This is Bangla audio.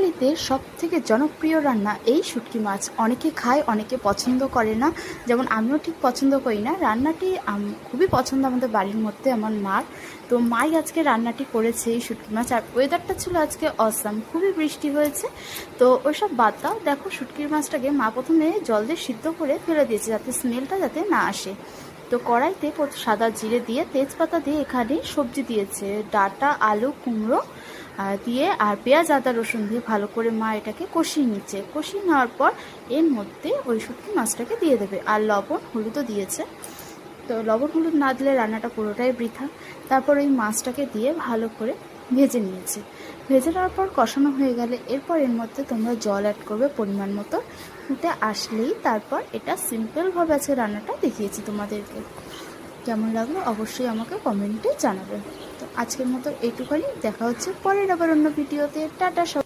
বাঙালিতে সবথেকে জনপ্রিয় রান্না এই শুটকি মাছ। অনেকে খায়, অনেকে পছন্দ করে না, যেমন আমিও ঠিক পছন্দ করি না। রান্নাটি খুবই পছন্দ আমাদের বাড়ির মধ্যে আমার মার। তো মাই আজকে রান্নাটি করেছে এই শুটকি মাছ। আর ওয়েদারটা ছিল আজকে অসাম, খুবই বৃষ্টি হয়েছে। তো ওইসব বাদ দাও, দেখো শুটকির মাছটাকে মা প্রথমে জল দিয়ে সিদ্ধ করে ফেলে দিয়েছে যাতে স্মেলটা যাতে না আসে। তো কড়াইতে সাদা জিরে দিয়ে তেজপাতা দিয়ে এখানে সবজি দিয়েছে, ডাঁটা, আলু, কুমড়ো দিয়ে আর পেঁয়াজ, আদা, রসুন দিয়ে ভালো করে মা এটাকে কষিয়ে নিচ্ছে। কষিয়ে নেওয়ার পর এর মধ্যে ওই শুটকি মাছটাকে দিয়ে দেবে, আর লবণ হলুদও দিয়েছে। তো লবণ হলুদ না দিলে রান্নাটা পুরোটাই বৃথা। তারপর এই মাছটাকে দিয়ে ভালো করে ভেজে নিয়েছে। ভেজে নেওয়ার পর কষানো হয়ে গেলে এরপর এর মধ্যে তোমরা জল অ্যাড করবে পরিমাণ মতো। ফুটে আসলেই তারপর এটা সিম্পলভাবে আছে রান্নাটা দেখিয়েছি তোমাদেরকে। কেমন লাগলো অবশ্যই আমাকে কমেন্টে জানাবে। তো আজকের মতো এইটুখানি, দেখা হচ্ছে পরের আবার অন্য ভিডিওতে। টাটা সব।